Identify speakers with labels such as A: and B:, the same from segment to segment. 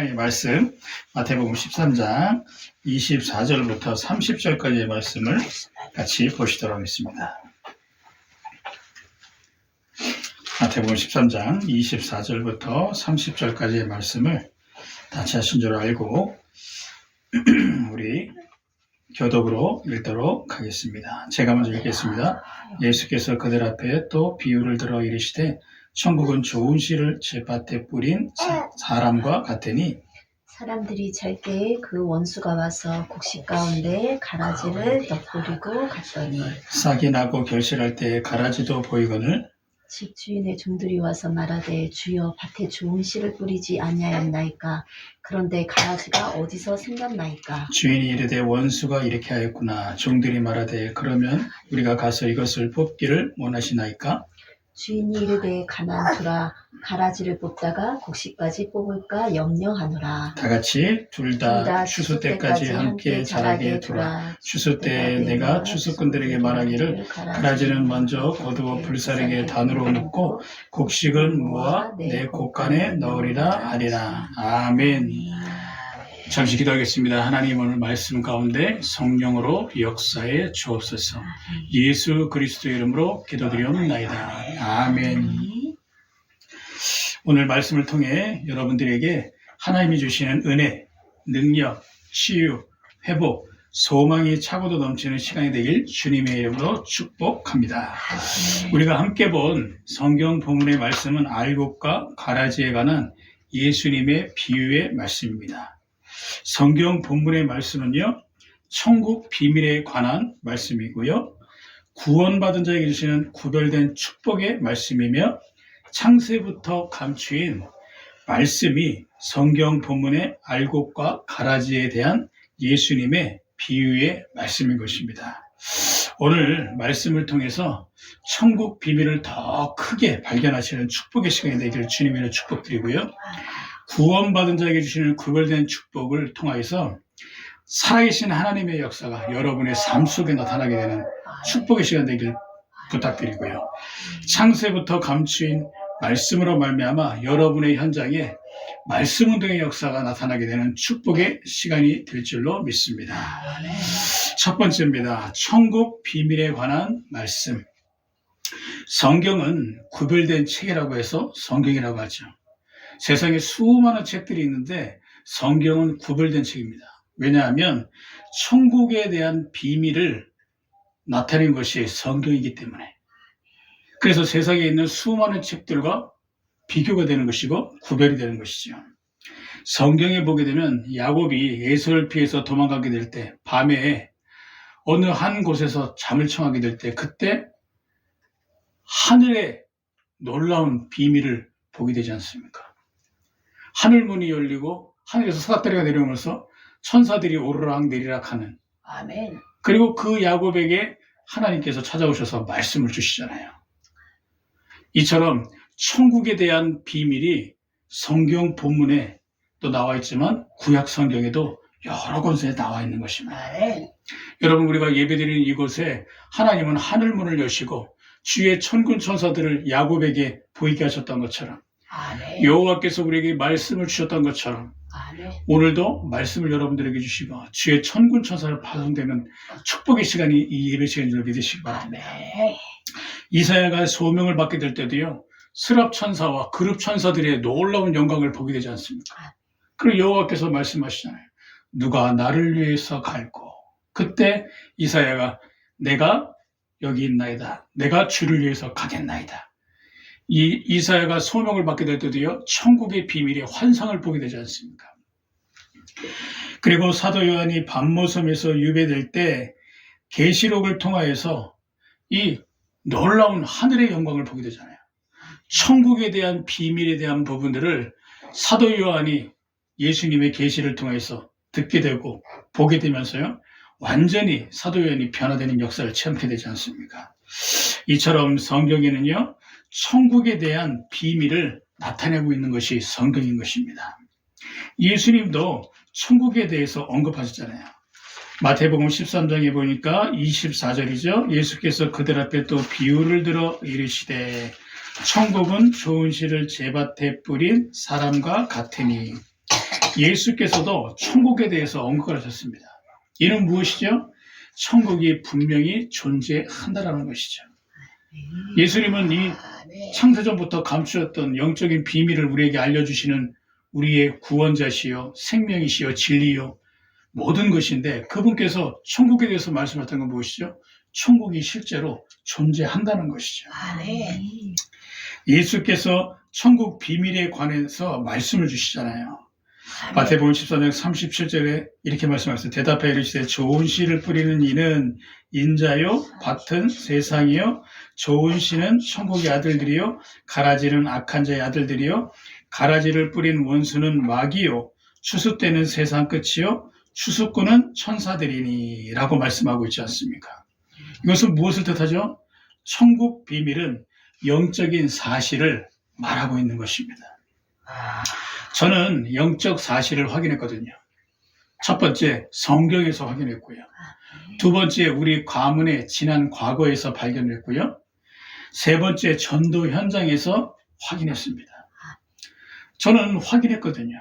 A: 하나님의 말씀 마태복음 13장 24절부터 30절까지의 말씀을 같이 보시도록 하겠습니다. 마태복음 13장 24절부터 30절까지의 말씀을 같이 하신 줄 알고 우리 교독으로 읽도록 하겠습니다. 제가 먼저 읽겠습니다. 예수께서 그들 앞에 또 비유를 들어 이르시되 천국은 좋은 씨를 제밭에 뿌린 사람과 같으니
B: 사람들이 잘 때에 그 원수가 와서 곡식 가운데 가라지를 엿뿌리고 갔더니
A: 싹이 나고 결실할 때에 가라지도 보이거늘
B: 집 주인의 종들이 와서 말하되 주여 밭에 좋은 씨를 뿌리지 아니하였나이까 그런데 가라지가 어디서 생겼나이까
A: 주인이 이르되 원수가 이렇게 하였구나. 종들이 말하되 그러면 우리가 가서 이것을 뽑기를 원하시나이까?
B: 주인이 이르되 가만 두라 가라지를 뽑다가 곡식까지 뽑을까 염려하노라.
A: 다 같이 둘 다 추수 때까지 함께 자라게 두라. 추수 때에 내가 추수꾼들에게 말하기를 가라지는 먼저 거두어 불사르게 단으로 묶고 곡식은 모아 내 곡간에 넣으리라 하리라. 아멘. 잠시 기도하겠습니다. 하나님 오늘 말씀 가운데 성령으로 역사에 주옵소서. 예수 그리스도의 이름으로 기도드리옵나이다. 아멘. 오늘 말씀을 통해 여러분들에게 하나님이 주시는 은혜, 능력, 치유, 회복, 소망이 차고도 넘치는 시간이 되길 주님의 이름으로 축복합니다. 우리가 함께 본 성경 본문의 말씀은 알곡과 가라지에 관한 예수님의 비유의 말씀입니다. 성경 본문의 말씀은요, 천국 비밀에 관한 말씀이고요, 구원받은 자에게 주시는 구별된 축복의 말씀이며 창세부터 감추인 말씀이 성경 본문의 알곡과 가라지에 대한 예수님의 비유의 말씀인 것입니다. 오늘 말씀을 통해서 천국 비밀을 더 크게 발견하시는 축복의 시간이 되기를 주님으로 축복드리고요, 구원받은 자에게 주시는 구별된 축복을 통하여서 살아계신 하나님의 역사가 여러분의 삶 속에 나타나게 되는 축복의 시간 되기를 부탁드리고요, 창세부터 감추인 말씀으로 말미암아 여러분의 현장에 말씀 운동의 역사가 나타나게 되는 축복의 시간이 될 줄로 믿습니다. 첫 번째입니다. 천국 비밀에 관한 말씀. 성경은 구별된 책이라고 해서 성경이라고 하죠. 세상에 수많은 책들이 있는데 성경은 구별된 책입니다. 왜냐하면 천국에 대한 비밀을 나타낸 것이 성경이기 때문에. 그래서 세상에 있는 수많은 책들과 비교가 되는 것이고 구별이 되는 것이죠. 성경에 보게 되면 야곱이 에서를 피해서 도망가게 될 때, 밤에 어느 한 곳에서 잠을 청하게 될 때, 그때 하늘의 놀라운 비밀을 보게 되지 않습니까? 하늘문이 열리고 하늘에서 사닥다리가 내려오면서 천사들이 오르락 내리락 하는,
B: 아멘.
A: 그리고 그 야곱에게 하나님께서 찾아오셔서 말씀을 주시잖아요. 이처럼 천국에 대한 비밀이 성경 본문에 또 나와 있지만 구약 성경에도 여러 곳에 나와 있는 것입니다.
B: 아멘.
A: 여러분, 우리가 예배드리는 이곳에 하나님은 하늘문을 여시고 주의 천군 천사들을 야곱에게 보이게 하셨던 것처럼,
B: 아멘.
A: 여호와께서 우리에게 말씀을 주셨던 것처럼
B: 아멘.
A: 오늘도 말씀을 여러분들에게 주시고 주의 천군 천사를 파송되는 축복의 시간이 이 예배 시간인 줄 믿으시기 바랍니다.
B: 아멘.
A: 이사야가 소명을 받게 될 때도요, 스랍 천사와 그룹 천사들의 놀라운 영광을 보게 되지 않습니까? 그리고 여호와께서 말씀하시잖아요. 누가 나를 위해서 갈고. 그때 이사야가 내가 여기 있나이다. 내가 주를 위해서 가겠나이다. 이 이사야가 소명을 받게 될 때도요, 천국의 비밀의 환상을 보게 되지 않습니까? 그리고 사도 요한이 밤모섬에서 유배될 때 계시록을 통하여서 이 놀라운 하늘의 영광을 보게 되잖아요. 천국에 대한 비밀에 대한 부분들을 사도 요한이 예수님의 계시를 통해서 듣게 되고 보게 되면서요, 완전히 사도 요한이 변화되는 역사를 체험하게 되지 않습니까? 이처럼 성경에는요, 천국에 대한 비밀을 나타내고 있는 것이 성경인 것입니다. 예수님도 천국에 대해서 언급하셨잖아요. 마태복음 13장에 보니까 24절이죠. 예수께서 그들 앞에 또 비유를 들어 이르시되 천국은 좋은 씨를 제밭에 뿌린 사람과 같으니 예수께서도 천국에 대해서 언급을 하셨습니다. 이는 무엇이죠? 천국이 분명히 존재한다라는 것이죠. 예수님은 이 창세전부터 감추었던 영적인 비밀을 우리에게 알려주시는 우리의 구원자시요, 생명이시요, 진리요, 모든 것인데 그분께서 천국에 대해서 말씀하셨던 건 무엇이죠? 천국이 실제로 존재한다는 것이죠. 예수께서 천국 비밀에 관해서 말씀을 주시잖아요. 마태복음 14장 37절에 이렇게 말씀하셨어요. 대답하여 이르시되 좋은 씨를 뿌리는 이는 인자요 밭은 세상이요 좋은 씨는 천국의 아들들이요 가라지는 악한 자의 아들들이요 가라지를 뿌린 원수는 마귀요 추수 때는 세상 끝이요 추수꾼은 천사들이니 라고 말씀하고 있지 않습니까? 이것은 무엇을 뜻하죠? 천국 비밀은 영적인 사실을 말하고 있는 것입니다. 저는 영적 사실을 확인했거든요. 첫 번째, 성경에서 확인했고요. 두 번째, 우리 가문의 지난 과거에서 발견했고요. 세 번째, 전도 현장에서 확인했습니다. 저는 확인했거든요.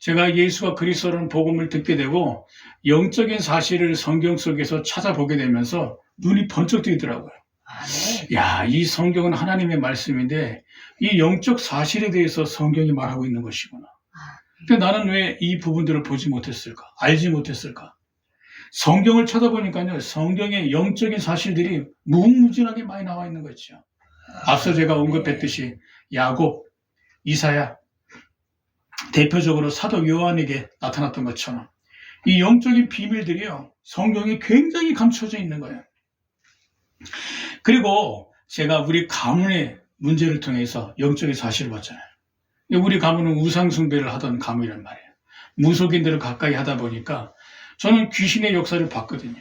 A: 제가 예수가 그리스도라는 복음을 듣게 되고 영적인 사실을 성경 속에서 찾아보게 되면서 눈이 번쩍 뜨이더라고요. 야, 이 성경은 하나님의 말씀인데 이 영적 사실에 대해서 성경이 말하고 있는 것이구나. 근데 나는 왜 이 부분들을 보지 못했을까? 알지 못했을까? 성경을 쳐다보니까요, 성경의 영적인 사실들이 무궁무진하게 많이 나와 있는 거죠. 앞서 제가 언급했듯이 야곱, 이사야, 대표적으로 사도 요한에게 나타났던 것처럼 이 영적인 비밀들이요, 성경에 굉장히 감춰져 있는 거예요. 그리고 제가 우리 가문의 문제를 통해서 영적인 사실을 봤잖아요. 우리 가문은 우상숭배를 하던 가문이란 말이에요. 무속인들을 가까이 하다 보니까 저는 귀신의 역사를 봤거든요.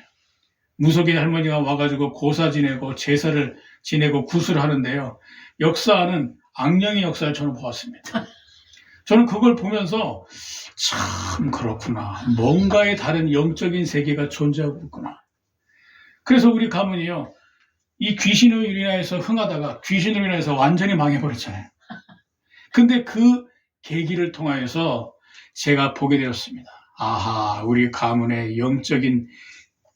A: 무속인 할머니가 와가지고 고사 지내고 제사를 지내고 구슬을 하는데요. 역사하는 악령의 역사를 저는 보았습니다. 저는 그걸 보면서 참 그렇구나. 뭔가의 다른 영적인 세계가 존재하고 있구나. 그래서 우리 가문이요. 이 귀신으로 인해서 흥하다가 귀신으로 인해서 완전히 망해버렸잖아요. 근데 그 계기를 통하여서 제가 보게 되었습니다. 아하, 우리 가문에 영적인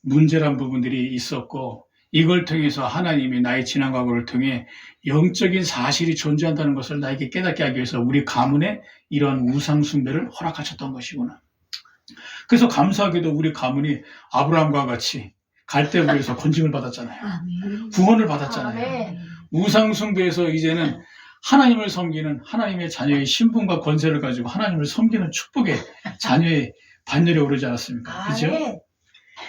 A: 문제란 부분들이 있었고 이걸 통해서 하나님이 나의 지난 과거를 통해 영적인 사실이 존재한다는 것을 나에게 깨닫게 하기 위해서 우리 가문에 이런 우상 숭배를 허락하셨던 것이구나. 그래서 감사하게도 우리 가문이 아브라함과 같이 갈대물에서 건짐을 받았잖아요. 구원을 받았잖아요. 우상 숭배에서 이제는 하나님을 섬기는 하나님의 자녀의 신분과 권세를 가지고 하나님을 섬기는 축복의 자녀의 반열에 오르지 않았습니까? 그렇죠?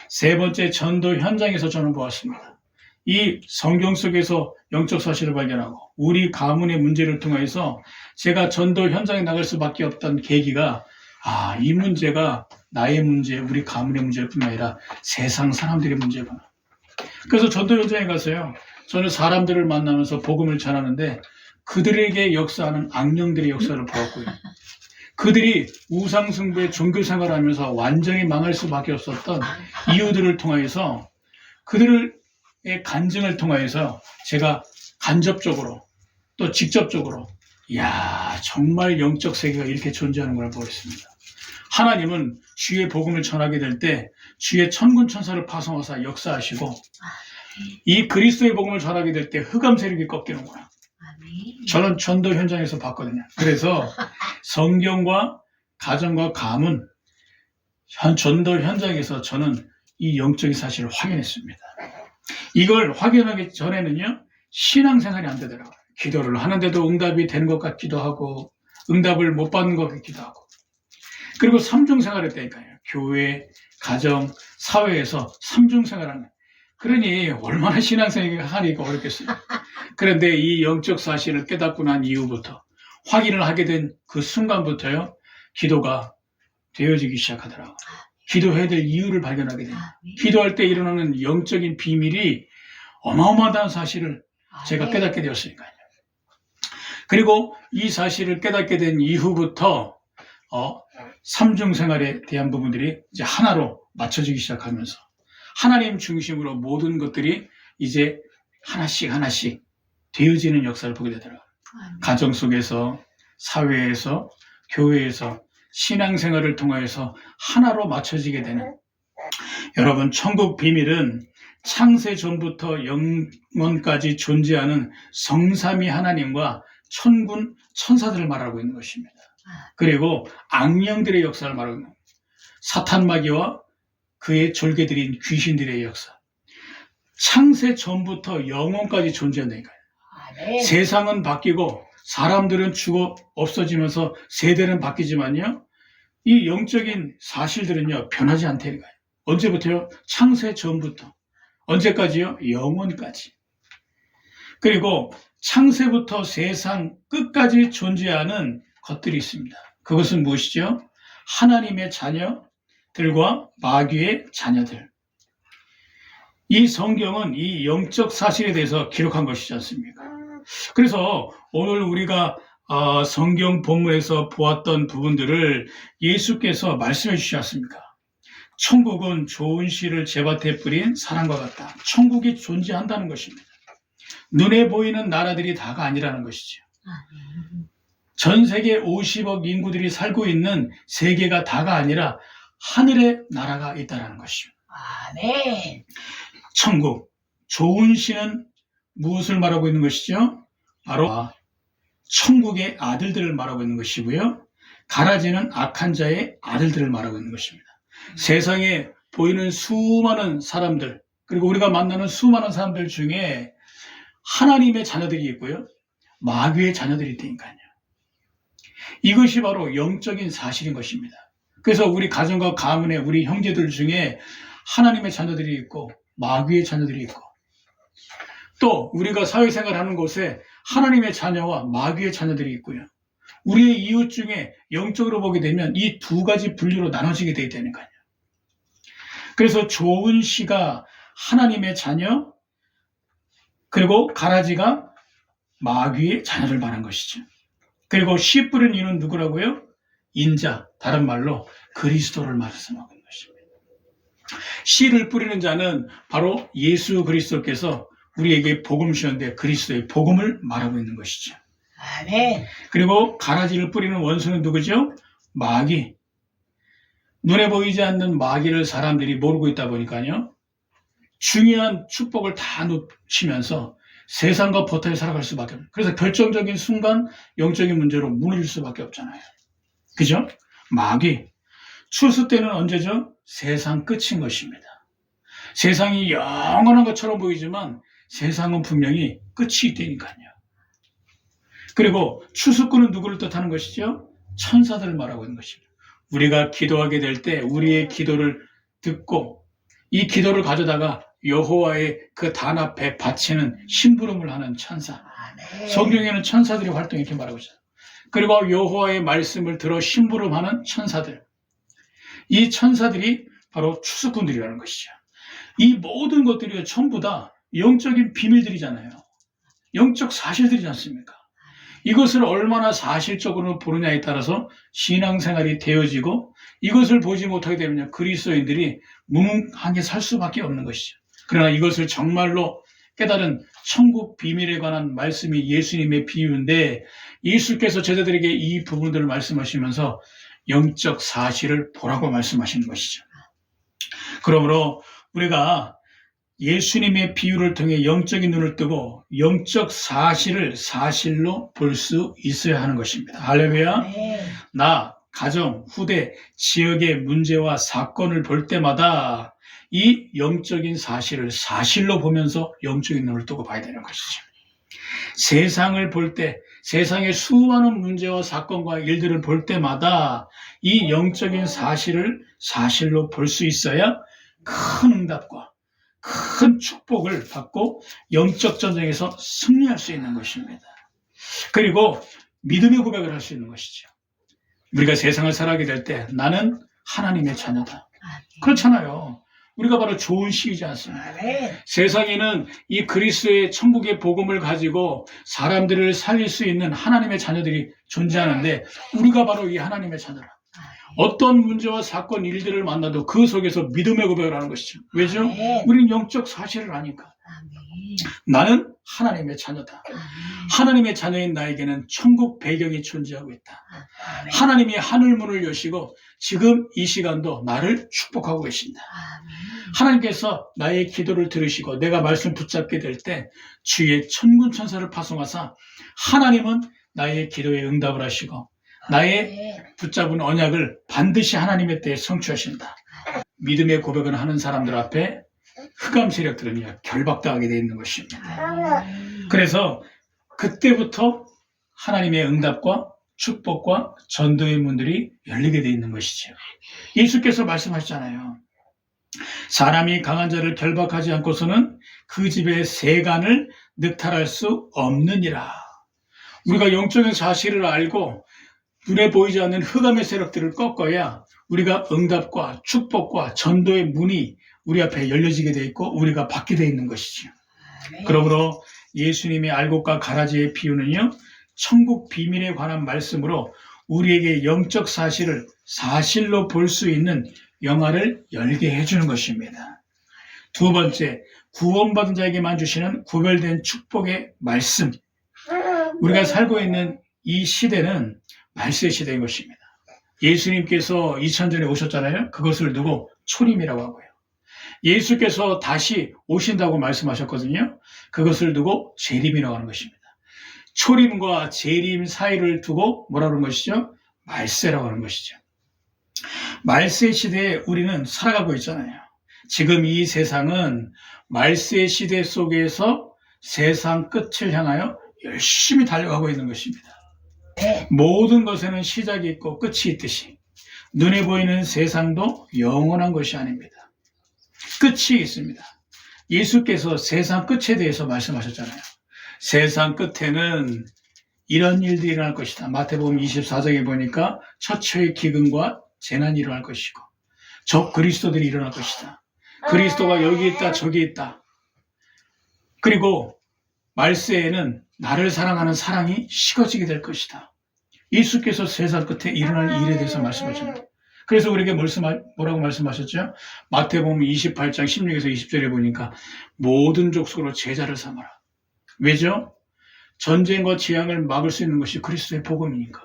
A: 세 번째, 전도 현장에서 저는 보았습니다. 이 성경 속에서 영적 사실을 발견하고 우리 가문의 문제를 통해서 제가 전도 현장에 나갈 수밖에 없던 계기가 이 문제가 나의 문제, 우리 가문의 문제일 뿐 아니라 세상 사람들의 문제구나. 그래서 전도 현장에 가서요. 저는 사람들을 만나면서 복음을 전하는데 그들에게 역사하는 악령들의 역사를 보았고요. 그들이 우상숭배 종교 생활을 하면서 완전히 망할 수밖에 없었던 이유들을 통하여서 그들의 간증을 통하여서 제가 간접적으로 또 직접적으로 정말 영적 세계가 이렇게 존재하는 걸 보겠습니다. 하나님은 주의 복음을 전하게 될 때 주의 천군 천사를 파송하사 역사하시고 이 그리스도의 복음을 전하게 될 때 흑암 세력이 꺾이는구나. 저는 전도 현장에서 봤거든요. 그래서 성경과 가정과 가문 전도 현장에서 저는 이 영적인 사실을 확인했습니다. 이걸 확인하기 전에는요, 신앙생활이 안 되더라고요. 기도를 하는데도 응답이 되는 것 같기도 하고 응답을 못 받는 것 같기도 하고 그리고 삼중생활을 했다니까요. 교회, 가정, 사회에서 삼중생활하는. 그러니 얼마나 신앙생활이 하기가 어렵겠어요. 그런데 이 영적 사실을 깨닫고 난 이후부터 확인을 하게 된 그 순간부터요. 기도가 되어지기 시작하더라고요. 기도해야 될 이유를 발견하게 됩니다. 기도할 때 일어나는 영적인 비밀이 어마어마하다는 사실을 제가 깨닫게 되었으니까요. 그리고 이 사실을 깨닫게 된 이후부터 삼중생활에 대한 부분들이 이제 하나로 맞춰지기 시작하면서 하나님 중심으로 모든 것들이 이제 하나씩 되어지는 역사를 보게 되더라고요. 가정 속에서, 사회에서, 교회에서 신앙생활을 통하여서 하나로 맞춰지게 되는, 여러분, 천국 비밀은 창세 전부터 영원까지 존재하는 성삼위 하나님과 천군 천사들을 말하고 있는 것입니다. 그리고 악령들의 역사를 말하고 있는 겁니다. 사탄 마귀와 그의 졸개들인 귀신들의 역사. 창세 전부터 영원까지 존재한다니까요. 세상은 바뀌고 사람들은 죽어 없어지면서 세대는 바뀌지만요, 이 영적인 사실들은요 변하지 않다니까요. 언제부터요? 창세 전부터. 언제까지요? 영원까지. 그리고 창세부터 세상 끝까지 존재하는 것들이 있습니다. 그것은 무엇이죠? 하나님의 자녀들과 마귀의 자녀들. 이 성경은 이 영적 사실에 대해서 기록한 것이지 않습니까? 그래서 오늘 우리가 성경 본문에서 보았던 부분들을 예수께서 말씀해 주시지 않습니까? 천국은 좋은 씨를 제밭에 뿌린 사람과 같다. 천국이 존재한다는 것입니다. 눈에 보이는 나라들이 다가 아니라는 것이죠. 전 세계 50억 인구들이 살고 있는 세계가 다가 아니라 하늘의 나라가 있다는 것이죠.
B: 아멘.
A: 천국, 좋은 씨는 무엇을 말하고 있는 것이죠? 바로 천국의 아들들을 말하고 있는 것이고요. 가라지는 악한 자의 아들들을 말하고 있는 것입니다. 세상에 보이는 수많은 사람들, 그리고 우리가 만나는 수많은 사람들 중에 하나님의 자녀들이 있고요, 마귀의 자녀들이 있다니까요. 이것이 바로 영적인 사실인 것입니다. 그래서 우리 가정과 가문의 우리 형제들 중에 하나님의 자녀들이 있고 마귀의 자녀들이 있고, 또 우리가 사회생활하는 곳에 하나님의 자녀와 마귀의 자녀들이 있고요, 우리의 이웃 중에 영적으로 보게 되면 이 두 가지 분류로 나눠지게 되어 있다니까요. 그래서 좋은 씨가 하나님의 자녀, 그리고 가라지가 마귀의 자녀를 말한 것이죠. 그리고 씨 뿌린 이는 누구라고요? 인자, 다른 말로 그리스도를 말씀하고 있는 것입니다. 씨를 뿌리는 자는 바로 예수 그리스도께서 우리에게 복음 주셨는데 그리스도의 복음을 말하고 있는 것이죠.
B: 아멘.
A: 그리고 가라지를 뿌리는 원수는 누구죠? 마귀. 눈에 보이지 않는 마귀를 사람들이 모르고 있다 보니까요, 중요한 축복을 다 놓치면서 세상과 버타에 살아갈 수밖에 없어요. 그래서 결정적인 순간 영적인 문제로 무너질 수밖에 없잖아요. 그죠? 마귀. 추수 때는 언제죠? 세상 끝인 것입니다. 세상이 영원한 것처럼 보이지만 세상은 분명히 끝이 있다니까요. 그리고 추수꾼은 누구를 뜻하는 것이죠? 천사들을 말하고 있는 것입니다. 우리가 기도하게 될 때 우리의 기도를 듣고 이 기도를 가져다가 여호와의 그 단 앞에 바치는 심부름을 하는 천사. 성경에는 천사들의 활동이 이렇게 말하고 있어요. 그리고 여호와의 말씀을 들어 심부름하는 천사들. 이 천사들이 바로 추수꾼들이라는 것이죠. 이 모든 것들이 전부 다 영적인 비밀들이잖아요. 영적 사실들이지 않습니까? 이것을 얼마나 사실적으로 보느냐에 따라서 신앙생활이 되어지고, 이것을 보지 못하게 되면 그리스도인들이 무능하게 살 수밖에 없는 것이죠. 그러나 이것을 정말로 깨달은 천국 비밀에 관한 말씀이 예수님의 비유인데, 예수께서 제자들에게 이 부분들을 말씀하시면서 영적 사실을 보라고 말씀하시는 것이죠. 그러므로 우리가 예수님의 비유를 통해 영적인 눈을 뜨고 영적 사실을 사실로 볼 수 있어야 하는 것입니다. 할렐루야. 나, 가정, 후대, 지역의 문제와 사건을 볼 때마다 이 영적인 사실을 사실로 보면서 영적인 눈을 뜨고 봐야 되는 것이죠. 세상을 볼 때, 세상의 수많은 문제와 사건과 일들을 볼 때마다 이 영적인 사실을 사실로 볼 수 있어야 큰 응답과 큰 축복을 받고 영적 전쟁에서 승리할 수 있는 것입니다. 그리고 믿음의 고백을 할 수 있는 것이죠. 우리가 세상을 살아가게 될 때 나는 하나님의 자녀다. 그렇잖아요. 우리가 바로 좋은 씨이지 않습니까? 세상에는 이 그리스도의 천국의 복음을 가지고 사람들을 살릴 수 있는 하나님의 자녀들이 존재하는데 우리가 바로 이 하나님의 자녀다. 어떤 문제와 사건, 일들을 만나도 그 속에서 믿음의 고백을 하는 것이죠. 왜죠? 우리는 영적 사실을 아니까. 나는 하나님의 자녀다. 하나님의 자녀인 나에게는 천국 배경이 존재하고 있다. 하나님이 하늘문을 여시고 지금 이 시간도 나를 축복하고 계신다. 하나님께서 나의 기도를 들으시고 내가 말씀 붙잡게 될 때 주의 천군 천사를 파송하사 하나님은 나의 기도에 응답을 하시고 나의 붙잡은 언약을 반드시 하나님의 때에 성취하신다. 믿음의 고백을 하는 사람들 앞에 흑암 세력들은요 결박당하게 되어 있는 것입니다. 그래서 그때부터 하나님의 응답과 축복과 전도의 문들이 열리게 되어 있는 것이죠. 예수께서 말씀하셨잖아요. 사람이 강한 자를 결박하지 않고서는 그 집의 세간을 늑탈할 수 없느니라. 우리가 영적인 사실을 알고 눈에 보이지 않는 흑암의 세력들을 꺾어야 우리가 응답과 축복과 전도의 문이 우리 앞에 열려지게 되어 있고 우리가 받게 되어 있는 것이죠. 그러므로 예수님의 알곡과 가라지의 비유는요, 천국 비밀에 관한 말씀으로 우리에게 영적 사실을 사실로 볼 수 있는 영화를 열게 해주는 것입니다. 두 번째, 구원받은 자에게만 주시는 구별된 축복의 말씀. 우리가 살고 있는 이 시대는 말세의 시대인 것입니다. 예수님께서 2000전에 오셨잖아요. 그것을 두고 초림이라고 하고요. 예수께서 다시 오신다고 말씀하셨거든요. 그것을 두고 재림이라고 하는 것입니다. 초림과 재림 사이를 두고 뭐라고 하는 것이죠? 말세라고 하는 것이죠. 말세 시대에 우리는 살아가고 있잖아요. 지금 이 세상은 말세 시대 속에서 세상 끝을 향하여 열심히 달려가고 있는 것입니다. 모든 것에는 시작이 있고 끝이 있듯이 눈에 보이는 세상도 영원한 것이 아닙니다. 끝이 있습니다. 예수께서 세상 끝에 대해서 말씀하셨잖아요. 세상 끝에는 이런 일들이 일어날 것이다. 마태복음 24장에 보니까 처처의 기근과 재난이 일어날 것이고 적 그리스도들이 일어날 것이다. 그리스도가 여기 있다 저기 있다. 그리고 말세에는 나를 사랑하는 사랑이 식어지게 될 것이다. 예수께서 세상 끝에 일어날 일에 대해서 말씀하셨습니다. 그래서 우리에게 뭐라고 말씀하셨죠? 마태복음 28장 16에서 20절에 보니까 모든 족속으로 제자를 삼아라. 왜죠? 전쟁과 재앙을 막을 수 있는 것이 그리스도의 복음이니까.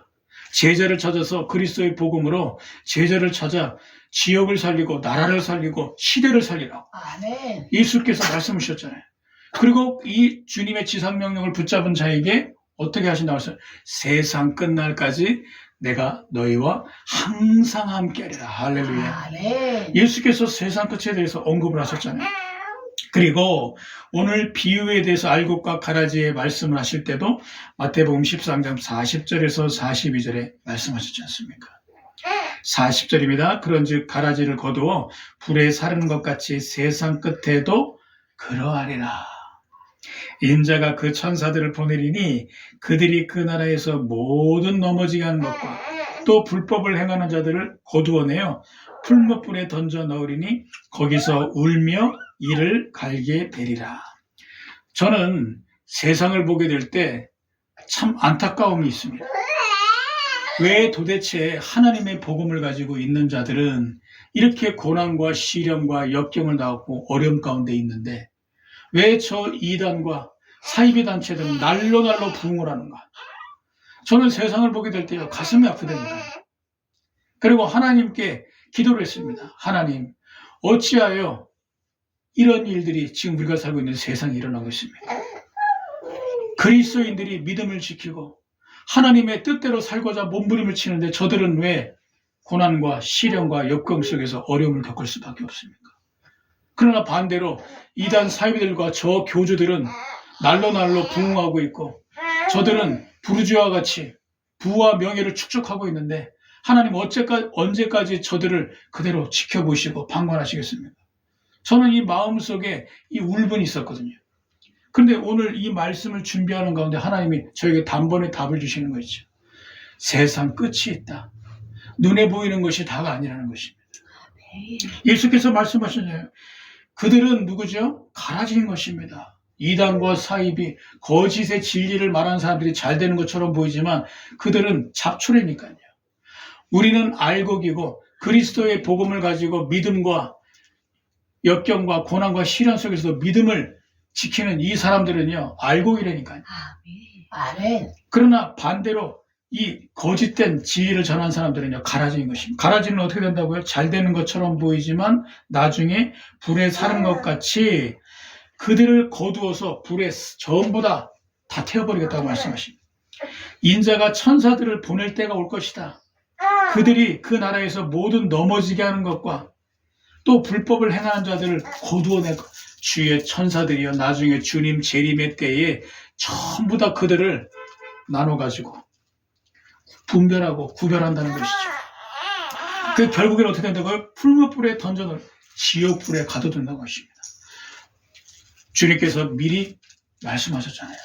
A: 제자를 찾아서 그리스도의 복음으로 제자를 찾아 지역을 살리고 나라를 살리고 시대를 살리라고.
B: 아멘.
A: 예수께서 말씀하셨잖아요. 그리고 이 주님의 지상명령을 붙잡은 자에게 어떻게 하신다고 했어요? 세상 끝날까지 내가 너희와 항상 함께하리라. 할렐루야.
B: 아멘.
A: 예수께서 세상 끝에 대해서 언급을 하셨잖아요. 그리고 오늘 비유에 대해서 알곡과 가라지의 말씀을 하실 때도 마태복음 13장 40절에서 42절에 말씀하셨지 않습니까? 40절입니다. 그런즉 가라지를 거두어 불에 사르는 것 같이 세상 끝에도 그러하리라. 인자가 그 천사들을 보내리니 그들이 그 나라에서 모든 넘어지게 하는 것과 또 불법을 행하는 자들을 거두어내어 풀무불에 던져 넣으리니 거기서 울며 이를 갈게 되리라. 저는 세상을 보게 될 때 참 안타까움이 있습니다. 왜 도대체 하나님의 복음을 가지고 있는 자들은 이렇게 고난과 시련과 역경을 당하고 어려움 가운데 있는데 왜 저 이단과 사이비 단체들은 날로 부흥을 하는가? 저는 세상을 보게 될 때 가슴이 아프다니까요. 그리고 하나님께 기도를 했습니다. 하나님, 어찌하여 이런 일들이 지금 우리가 살고 있는 세상에 일어나고 있습니다. 그리스도인들이 믿음을 지키고 하나님의 뜻대로 살고자 몸부림을 치는데 저들은 왜 고난과 시련과 역경 속에서 어려움을 겪을 수밖에 없습니까? 그러나 반대로 이단 사이비들과 저 교주들은 날로 부흥하고 있고 저들은 부르주아와 같이 부와 명예를 축적하고 있는데 하나님 언제까지 저들을 그대로 지켜보시고 방관하시겠습니까? 저는 이 마음속에 이 울분이 있었거든요. 그런데 오늘 이 말씀을 준비하는 가운데 하나님이 저에게 단번에 답을 주시는 거죠. 세상 끝이 있다. 눈에 보이는 것이 다가 아니라는 것입니다. 예수께서 말씀하셨잖아요. 그들은 누구죠? 가라지인 것입니다. 이단과 사이비, 거짓의 진리를 말하는 사람들이 잘 되는 것처럼 보이지만 그들은 잡초래니까요. 우리는 알곡이고 그리스도의 복음을 가지고 믿음과 역경과 고난과 시련 속에서도 믿음을 지키는 이 사람들은요, 알고 이래니까요.
C: 아멘.
A: 그러나 반대로 이 거짓된 지혜를 전한 사람들은요, 가라지는 것입니다. 가라지는 어떻게 된다고요? 잘 되는 것처럼 보이지만 나중에 불에 사는 것 같이 그들을 거두어서 불에 전부 다 태워버리겠다고 말씀하십니다. 인자가 천사들을 보낼 때가 올 것이다. 그들이 그 나라에서 모든 넘어지게 하는 것과 또 불법을 행하는 자들을 거두어낼 것. 주의 천사들이요, 나중에 주님 재림의 때에 전부 다 그들을 나눠가지고 분별하고 구별한다는 것이죠. 그 결국엔 어떻게 된다고요? 풀무불에 던져놓은 지옥불에 가둬둔다는 것입니다. 주님께서 미리 말씀하셨잖아요.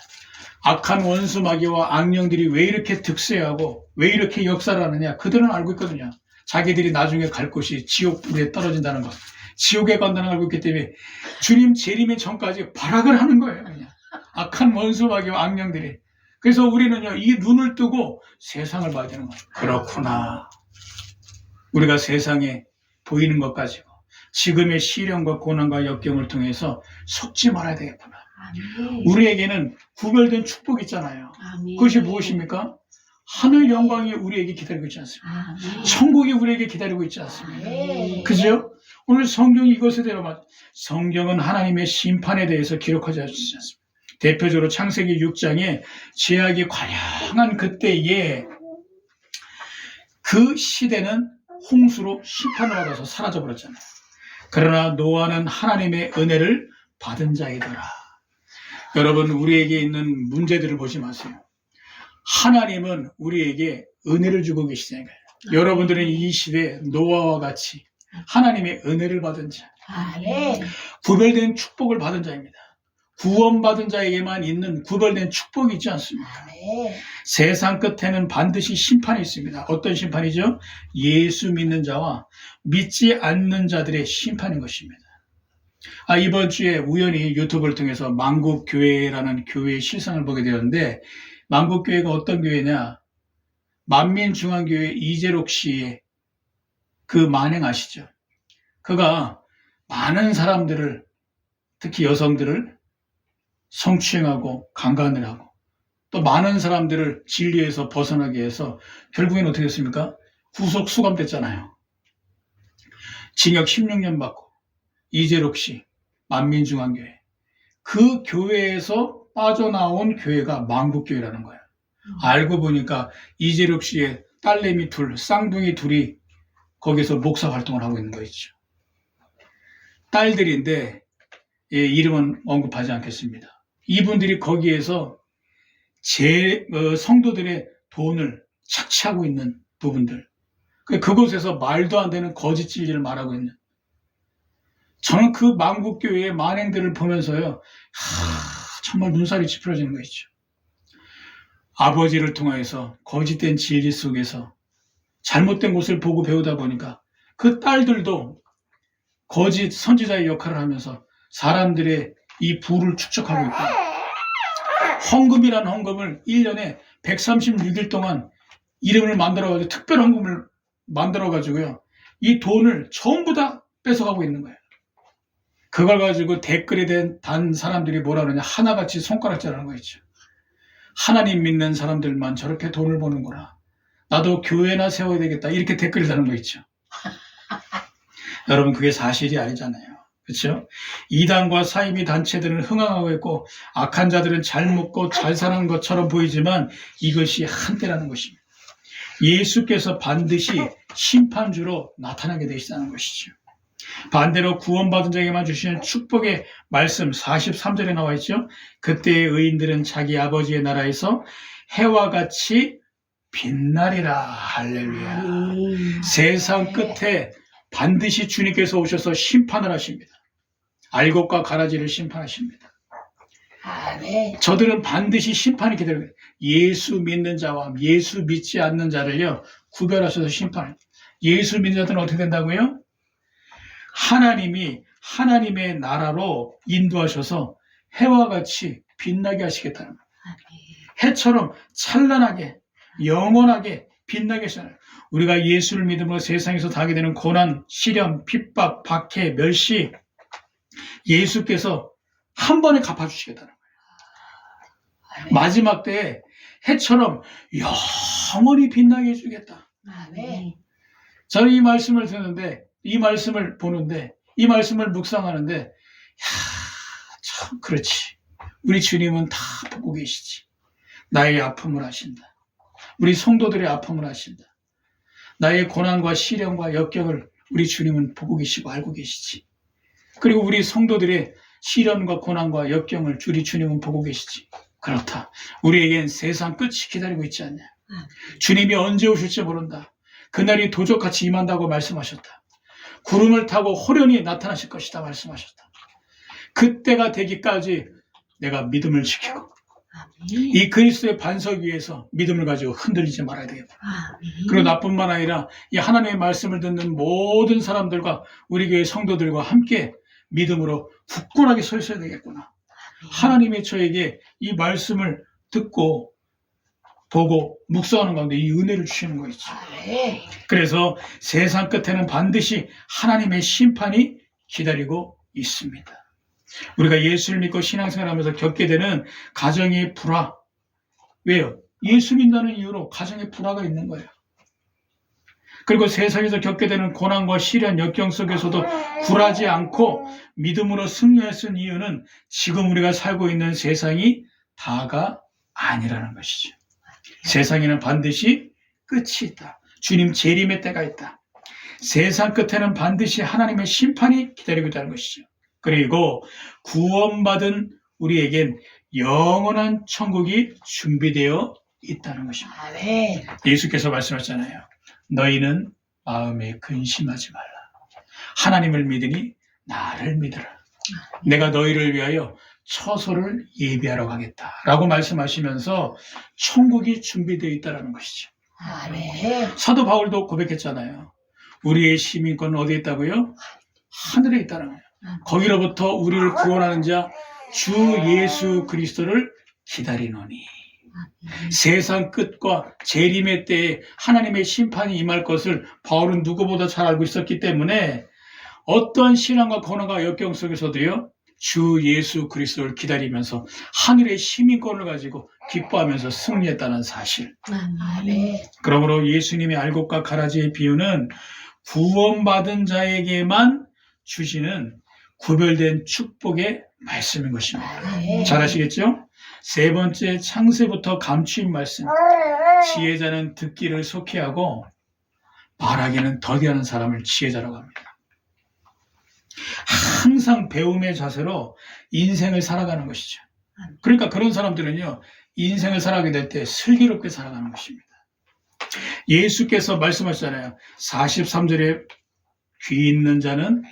A: 악한 원수 마귀와 악령들이 왜 이렇게 득세하고 왜 이렇게 역사를 하느냐. 그들은 알고 있거든요. 자기들이 나중에 갈 곳이 지옥불에 떨어진다는 것, 지옥에 간다는 걸 알고 있기 때문에 주님 재림의 전까지 발악을 하는 거예요. 그냥 악한 원수 마귀와 악령들이. 그래서 우리는요, 이 눈을 뜨고 세상을 봐야 되는 거예요. 그렇구나. 우리가 세상에 보이는 것 가지고 지금의 시련과 고난과 역경을 통해서 속지 말아야 되겠구나.
B: 아멘.
A: 우리에게는 구별된 축복이 있잖아요.
B: 아멘.
A: 그것이 무엇입니까? 하늘 영광이 우리에게 기다리고 있지 않습니까?
B: 아멘.
A: 천국이 우리에게 기다리고 있지 않습니까?
C: 아멘.
A: 그죠? 오늘 성경이 이것에 대해 성경은 하나님의 심판에 대해서 기록하지 않습니까? 대표적으로 창세기 6장에 죄악이 관영한 그때에 그 시대는 홍수로 심판을 받아서 사라져버렸잖아요. 그러나 노아는 하나님의 은혜를 받은 자이더라. 여러분, 우리에게 있는 문제들을 보지 마세요. 하나님은 우리에게 은혜를 주고 계시다는 거예요. 여러분들은 이 시대에 노아와 같이 하나님의 은혜를 받은 자,
C: 아멘.
A: 구별된 축복을 받은 자입니다. 구원받은 자에게만 있는 구별된 축복이 있지 않습니까?
C: 아멘.
A: 세상 끝에는 반드시 심판이 있습니다. 어떤 심판이죠? 예수 믿는 자와 믿지 않는 자들의 심판인 것입니다. 이번 주에 우연히 유튜브를 통해서 만국교회라는 교회의 실상을 보게 되었는데, 만국교회가 어떤 교회냐? 만민중앙교회 이재록 씨의 그 만행 아시죠? 그가 많은 사람들을, 특히 여성들을 성추행하고 강간을 하고 또 많은 사람들을 진리에서 벗어나게 해서 결국엔 어떻게 됐습니까? 구속 수감됐잖아요. 징역 16년 받고 이재록 씨, 만민중앙교회. 그 교회에서 빠져나온 교회가 만국교회라는 거예요. 알고 보니까 이재록 씨의 딸내미 둘, 쌍둥이 둘이 거기서 목사 활동을 하고 있는 거 있죠. 딸들인데 이름은 언급하지 않겠습니다. 이분들이 거기에서 성도들의 돈을 착취하고 있는 부분들, 그곳에서 말도 안 되는 거짓 진리를 말하고 있는, 저는 그 만국교회의 만행들을 보면서요, 정말 눈살이 찌푸려지는 거 있죠. 아버지를 통해서 거짓된 진리 속에서 잘못된 것을 보고 배우다 보니까 그 딸들도 거짓 선지자의 역할을 하면서 사람들의 이 부를 축적하고 있고, 헌금이라는 헌금을 1년에 136일 동안 이름을 만들어가지고 특별 헌금을 만들어가지고요, 이 돈을 전부 다 뺏어가고 있는 거예요. 그걸 가지고 댓글에 단 사람들이 뭐라 그러냐, 하나같이 손가락질하는 거 있죠. 하나님 믿는 사람들만 저렇게 돈을 버는구나, 나도 교회나 세워야 되겠다, 이렇게 댓글을 다는 거 있죠. 여러분, 그게 사실이 아니잖아요. 그렇죠? 이단과 사이비 단체들은 흥황하고 있고 악한 자들은 잘 먹고 잘 사는 것처럼 보이지만 이것이 한때라는 것입니다. 예수께서 반드시 심판주로 나타나게 되시다는 것이죠. 반대로 구원받은 자에게만 주시는 축복의 말씀 43절에 나와 있죠. 그때의 의인들은 자기 아버지의 나라에서 해와 같이 빛나리라. 할렐루야. 세상 끝에 반드시 주님께서 오셔서 심판을 하십니다. 알곡과 가라지를 심판하십니다.
C: 아멘.
A: 저들은 반드시 심판이 기다립니다. 예수 믿는 자와 예수 믿지 않는 자를요, 구별하셔서 심판합니다. 예수 믿는 자들은 어떻게 된다고요? 하나님이 하나님의 나라로 인도하셔서 해와 같이 빛나게 하시겠다는 거예요. 해처럼 찬란하게 영원하게 빛나게 하시잖아요. 우리가 예수를 믿음으로 세상에서 당하게 되는 고난, 시련, 핍박, 박해, 멸시, 예수께서 한 번에 갚아주시겠다는 거예요.
C: 아멘.
A: 마지막 때에 해처럼 영원히 빛나게 해주겠다.
C: 아멘.
A: 저는 이 말씀을 듣는데, 이 말씀을 보는데, 이 말씀을 묵상하는데, 참 그렇지. 우리 주님은 다 보고 계시지. 나의 아픔을 아신다. 우리 성도들의 아픔을 아신다. 나의 고난과 시련과 역경을 우리 주님은 보고 계시고 알고 계시지. 그리고 우리 성도들의 시련과 고난과 역경을 우리 주님은 보고 계시지. 그렇다. 우리에겐 세상 끝이 기다리고 있지 않냐. 주님이 언제 오실지 모른다. 그날이 도적같이 임한다고 말씀하셨다. 구름을 타고 호련히 나타나실 것이다 말씀하셨다. 그때가 되기까지 내가 믿음을 지키고
B: 아멘.
A: 이 그리스도의 반석 위에서 믿음을 가지고 흔들리지 말아야 되겠다.
B: 아멘.
A: 그리고 나뿐만 아니라 이 하나님의 말씀을 듣는 모든 사람들과 우리 교회 성도들과 함께 믿음으로 굳건하게 서 있어야 되겠구나. 하나님이 저에게 이 말씀을 듣고 보고 묵상하는 가운데 이 은혜를 주시는 거 있죠.
C: 아멘.
A: 그래서 세상 끝에는 반드시 하나님의 심판이 기다리고 있습니다. 우리가 예수를 믿고 신앙생활하면서 겪게 되는 가정의 불화. 왜요? 예수 믿는다는 이유로 가정의 불화가 있는 거예요. 그리고 세상에서 겪게 되는 고난과 시련, 역경 속에서도 굴하지 않고 믿음으로 승리할 수 있는 이유는 지금 우리가 살고 있는 세상이 다가 아니라는 것이죠. 세상에는 반드시 끝이 있다. 주님 재림의 때가 있다. 세상 끝에는 반드시 하나님의 심판이 기다리고 있다는 것이죠. 그리고 구원받은 우리에겐 영원한 천국이 준비되어 있다는 것입니다.
C: 아멘.
A: 예수께서 말씀하셨잖아요. 너희는 마음에 근심하지 말라. 하나님을 믿으니 나를 믿으라. 내가 너희를 위하여 처소를 예비하러 가겠다. 라고 말씀하시면서 천국이 준비되어 있다는 것이죠.
C: 아멘.
A: 사도 바울도 고백했잖아요. 우리의 시민권은 어디에 있다고요? 하늘에 있다는 거예요. 거기로부터 우리를 구원하는 자 주 예수 그리스도를 기다리노니. 세상 끝과 재림의 때에 하나님의 심판이 임할 것을 바울은 누구보다 잘 알고 있었기 때문에 어떠한 신앙과 고난과 역경 속에서도요, 주 예수 그리스도를 기다리면서 하늘의 시민권을 가지고 기뻐하면서 승리했다는 사실.
C: 아멘.
A: 그러므로 예수님의 알곡과 가라지의 비유는 구원받은 자에게만 주시는 구별된 축복의 말씀인 것입니다.
C: 아멘.
A: 잘 아시겠죠? 세 번째, 창세부터 감추인 말씀. 지혜자는 듣기를 속히하고 말하기는 더디하는 사람을 지혜자라고 합니다. 항상 배움의 자세로 인생을 살아가는 것이죠. 그러니까 그런 사람들은요, 인생을 살아가게 될 때 슬기롭게 살아가는 것입니다. 예수께서 말씀하셨잖아요. 43절에 귀 있는 자는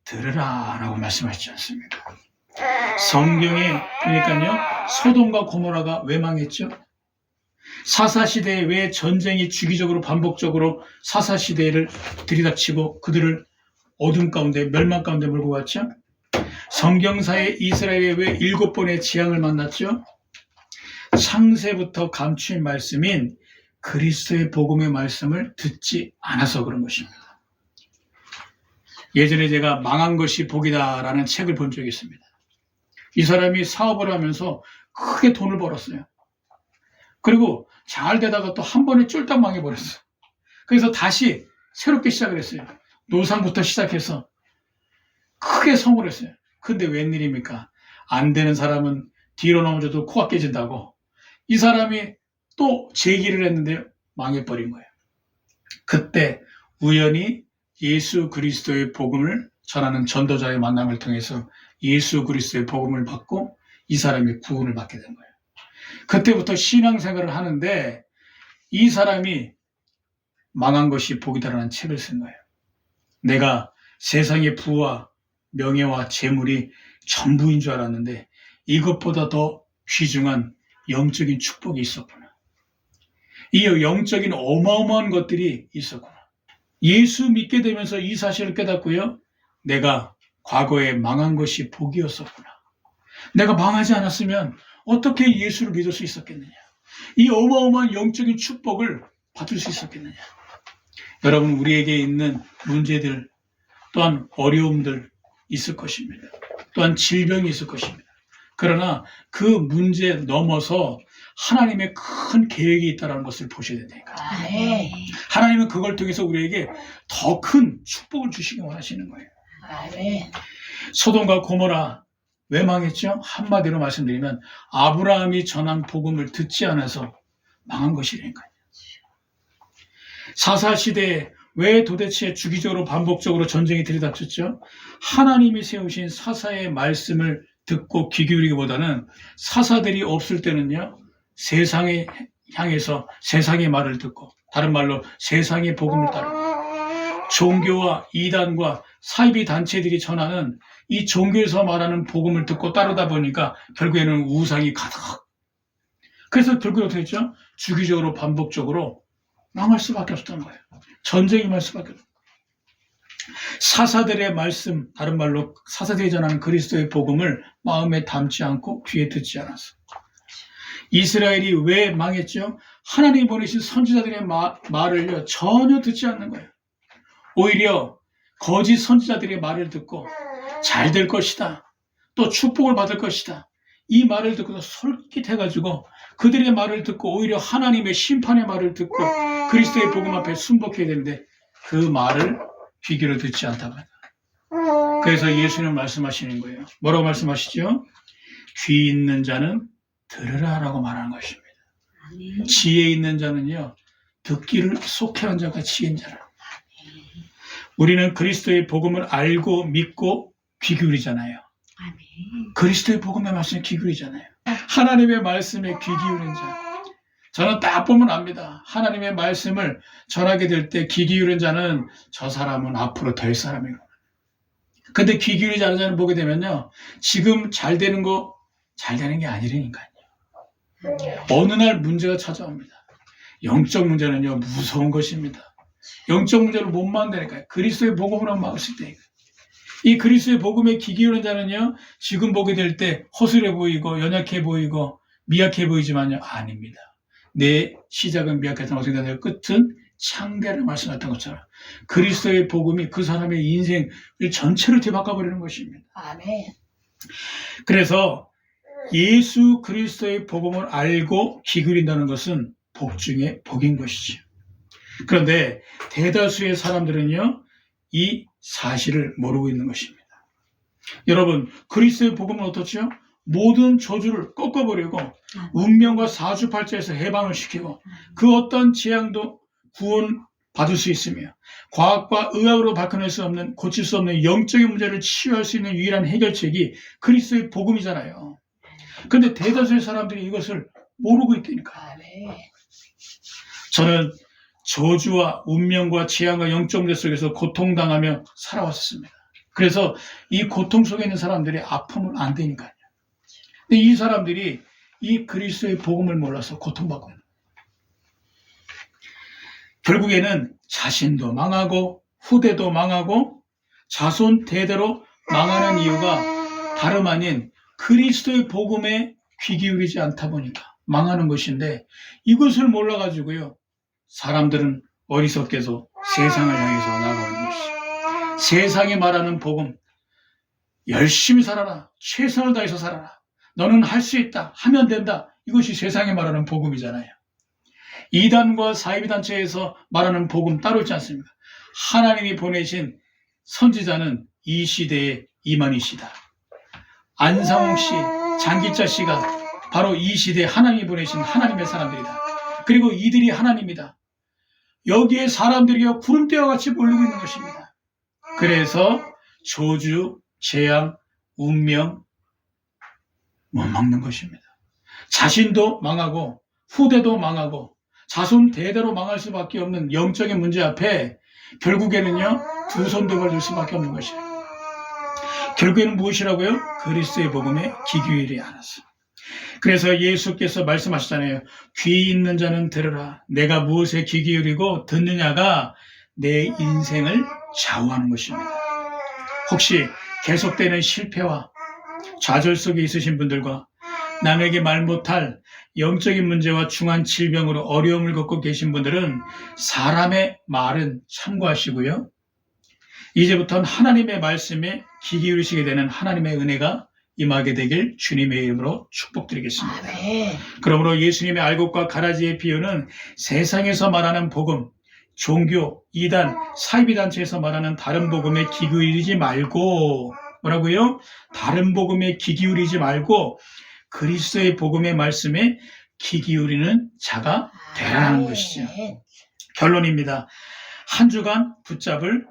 A: 들으라 라고 말씀하시지 않습니까? 성경에 보니까요, 소돔과 고모라가 왜 망했죠? 사사시대에 왜 전쟁이 주기적으로 반복적으로 사사시대를 들이닥치고 그들을 어둠 가운데 멸망 가운데 몰고 갔죠? 성경사에 이스라엘에 왜 7번의 재앙을 만났죠? 창세부터 감추인 말씀인 그리스도의 복음의 말씀을 듣지 않아서 그런 것입니다. 예전에 제가 망한 것이 복이다라는 책을 본 적이 있습니다. 이 사람이 사업을 하면서 크게 돈을 벌었어요. 그리고 잘 되다가 또 한 번에 쫄딱 망해버렸어요. 그래서 다시 새롭게 시작을 했어요. 노상부터 시작해서 크게 성공을 했어요. 근데 웬일입니까? 안 되는 사람은 뒤로 넘어져도 코가 깨진다고. 이 사람이 또 재기를 했는데 망해버린 거예요. 그때 우연히 예수 그리스도의 복음을 전하는 전도자의 만남을 통해서 예수 그리스도의 복음을 받고 이 사람이 구원을 받게 된 거예요. 그때부터 신앙생활을 하는데 이 사람이 망한 것이 복이다라는 책을 쓴 거예요. 내가 세상의 부와 명예와 재물이 전부인 줄 알았는데 이것보다 더 귀중한 영적인 축복이 있었구나. 이 영적인 어마어마한 것들이 있었구나. 예수 믿게 되면서 이 사실을 깨닫고요. 내가 과거에 망한 것이 복이었었구나. 내가 망하지 않았으면 어떻게 예수를 믿을 수 있었겠느냐. 이 어마어마한 영적인 축복을 받을 수 있었겠느냐. 여러분, 우리에게 있는 문제들 또한 어려움들 있을 것입니다. 또한 질병이 있을 것입니다. 그러나 그 문제 넘어서 하나님의 큰 계획이 있다는 것을 보셔야 된다니까.
C: 아멘.
A: 하나님은 그걸 통해서 우리에게 더 큰 축복을 주시기 원하시는 거예요.
C: 아멘.
A: 소돔과 고모라 왜 망했죠? 한마디로 말씀드리면 아브라함이 전한 복음을 듣지 않아서 망한 것이라니까요. 사사시대에 왜 도대체 주기적으로 반복적으로 전쟁이 들이닥쳤죠? 하나님이 세우신 사사의 말씀을 듣고 귀 기울이기보다는 사사들이 없을 때는요, 세상에 향해서 세상의 말을 듣고, 다른 말로 세상의 복음을 따르고, 종교와 이단과 사이비 단체들이 전하는 이 종교에서 말하는 복음을 듣고 따르다 보니까 결국에는 우상이 가득. 그래서 결국에 어떻게 했죠? 주기적으로 반복적으로 망할 수밖에 없었던 거예요. 전쟁이 말 수밖에 없어요. 사사들의 말씀, 다른 말로 사사들이 전하는 그리스도의 복음을 마음에 담지 않고 귀에 듣지 않았어. 이스라엘이 왜 망했죠? 하나님이 보내신 선지자들의 말을요, 전혀 듣지 않는 거예요. 오히려 거짓 선지자들의 말을 듣고 잘 될 것이다, 또 축복을 받을 것이다, 이 말을 듣고서 솔깃해가지고 그들의 말을 듣고 오히려 하나님의 심판의 말을 듣고 그리스도의 복음 앞에 순복해야 되는데 그 말을 귀 기울여 듣지 않다고 합니다. 그래서 예수님 말씀하시는 거예요. 뭐라고 말씀하시죠? 귀 있는 자는 들으라라고 말하는 것입니다.
B: 아멘.
A: 지혜 있는 자는요, 듣기를 속해한 자가 지혜인 자라. 우리는 그리스도의 복음을 알고 믿고 귀 기울이잖아요.
B: 아멘.
A: 그리스도의 복음의 말씀에 귀 기울이잖아요. 하나님의 말씀에 귀 기울인 자. 저는 딱 보면 압니다. 하나님의 말씀을 전하게 될 때 귀 기울인 자는 저 사람은 앞으로 될 사람이구나. 근데 귀 기울이지 않은 자는 보게 되면요, 지금 잘 되는 거 잘 되는 게 아니라니까요. 어느 날 문제가 찾아옵니다. 영적 문제는요, 무서운 것입니다. 영적 문제를 못 만드니까요. 그리스도의 복음으로 막을 수 있다니까요. 이 그리스도의 복음에 귀 기울인 자는요, 지금 보게 될 때 허술해 보이고 연약해 보이고 미약해 보이지만요, 아닙니다. 내 시작은 미약하지만 어떻게 되나요? 끝은 창대를 말씀하셨던 것처럼 그리스도의 복음이 그 사람의 인생을 전체로 뒤바꿔버리는 것입니다.
C: 아멘.
A: 그래서 예수 그리스도의 복음을 알고 귀 기울인다는 것은 복 중에 복인 것이죠. 그런데 대다수의 사람들은요, 이 사실을 모르고 있는 것입니다. 여러분, 그리스도의 복음은 어떻죠? 모든 저주를 꺾어버리고 운명과 사주팔자에서 해방을 시키고 그 어떤 재앙도 구원받을 수 있으며 과학과 의학으로 바꿔낼 수 없는, 고칠 수 없는 영적인 문제를 치유할 수 있는 유일한 해결책이 그리스도의 복음이잖아요. 그런데 대다수의 사람들이 이것을 모르고 있다니까.
C: 아멘.
A: 저는 저주와 운명과 재앙과 영적 문제 속에서 고통당하며 살아왔습니다. 그래서 이 고통 속에 있는 사람들이 아프면 안 되니까요. 근데 이 사람들이 이 그리스도의 복음을 몰라서 고통받고 있는 거예요. 결국에는 자신도 망하고 후대도 망하고 자손 대대로 망하는 이유가 다름 아닌 그리스도의 복음에 귀 기울이지 않다 보니까 망하는 것인데, 이것을 몰라가지고요, 사람들은 어리석게도 세상을 향해서 나아가는 것이죠. 세상이 말하는 복음, 열심히 살아라, 최선을 다해서 살아라, 너는 할 수 있다, 하면 된다, 이것이 세상이 말하는 복음이잖아요. 이단과 사이비단체에서 말하는 복음 따로 있지 않습니까? 하나님이 보내신 선지자는 이 시대의 이만희시다, 안상홍 씨, 장기자 씨가 바로 이 시대에 하나님이 보내신 하나님의 사람들이다. 그리고 이들이 하나님이다. 여기에 사람들이 구름대와 같이 몰리고 있는 것입니다. 그래서 저주, 재앙, 운명 못 막는 것입니다. 자신도 망하고 후대도 망하고 자손 대대로 망할 수밖에 없는 영적인 문제 앞에 결국에는요, 두 손도 벌릴 수밖에 없는 것이에요. 결국에는 무엇이라고요? 그리스도의 복음에 귀 기울이지 않았어. 그래서 예수께서 말씀하시잖아요. 귀 있는 자는 들으라. 내가 무엇에 귀 기울이고 듣느냐가 내 인생을 좌우하는 것입니다. 혹시 계속되는 실패와 좌절 속에 있으신 분들과 남에게 말 못할 영적인 문제와 중한 질병으로 어려움을 겪고 계신 분들은 사람의 말은 참고하시고요, 이제부터는 하나님의 말씀에 귀 기울이시게 되는 하나님의 은혜가 임하게 되길 주님의 이름으로 축복드리겠습니다.
C: 아멘.
A: 그러므로 예수님의 알곡과 가라지의 비유는 세상에서 말하는 복음, 종교, 이단, 사이비단체에서 말하는 다른 복음에 귀 기울이지 말고, 뭐라고요? 다른 복음에 귀 기울이지 말고 그리스도의 복음의 말씀에 귀 기울이는 자가 되라는 것이죠. 결론입니다. 한 주간 붙잡을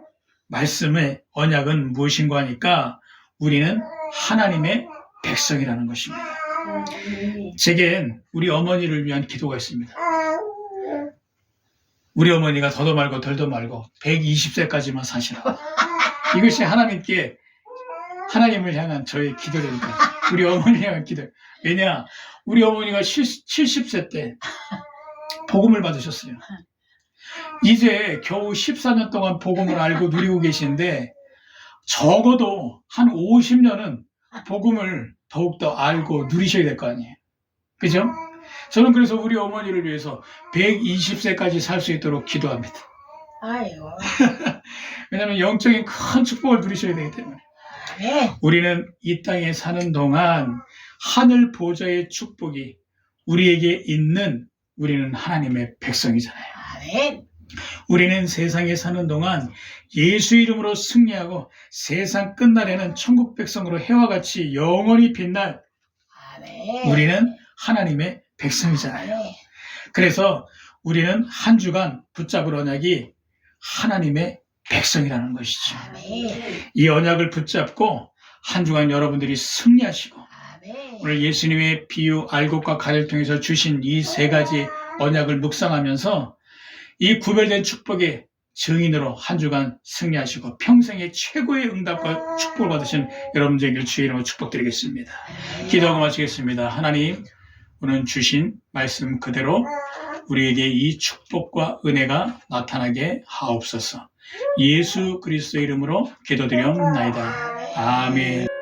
A: 말씀의 언약은 무엇인가 하니까 우리는 하나님의 백성이라는 것입니다. 제겐 우리 어머니를 위한 기도가 있습니다. 우리 어머니가 더도 말고 덜도 말고 120세까지만 사시라. 이것이 하나님을 향한 저의 기도입니다. 우리 어머니를 향한 기도. 왜냐? 우리 어머니가 70세 때 복음을 받으셨어요. 이제 겨우 14년 동안 복음을 알고 누리고 계신데 적어도 한 50년은 복음을 더욱더 알고 누리셔야 될 거 아니에요. 그죠? 저는 그래서 우리 어머니를 위해서 120세까지 살 수 있도록 기도합니다.
C: 아이고.
A: 왜냐하면 영적인 큰 축복을 누리셔야 되기 때문에.
C: 아멘.
A: 우리는 이 땅에 사는 동안 하늘 보좌의 축복이 우리에게 있는 우리는 하나님의 백성이잖아요.
C: 아멘.
A: 우리는 세상에 사는 동안 예수 이름으로 승리하고 세상 끝날에는 천국 백성으로 해와 같이 영원히 빛날
C: 아멘.
A: 우리는 하나님의 백성이잖아요.
C: 아멘.
A: 그래서 우리는 한 주간 붙잡을 언약이 하나님의 백성이라는 것이죠.
C: 아멘.
A: 이 언약을 붙잡고 한 주간 여러분들이 승리하시고
C: 아멘.
A: 오늘 예수님의 비유 알곡과 가래를 통해서 주신 이 세 가지 언약을 묵상하면서 이 구별된 축복의 증인으로 한 주간 승리하시고 평생의 최고의 응답과 축복을 받으신 여러분들에게 주의 이름으로 축복드리겠습니다. 기도하고 마치겠습니다. 하나님, 오늘 주신 말씀 그대로 우리에게 이 축복과 은혜가 나타나게 하옵소서. 예수 그리스도의 이름으로 기도드리옵나이다. 아멘.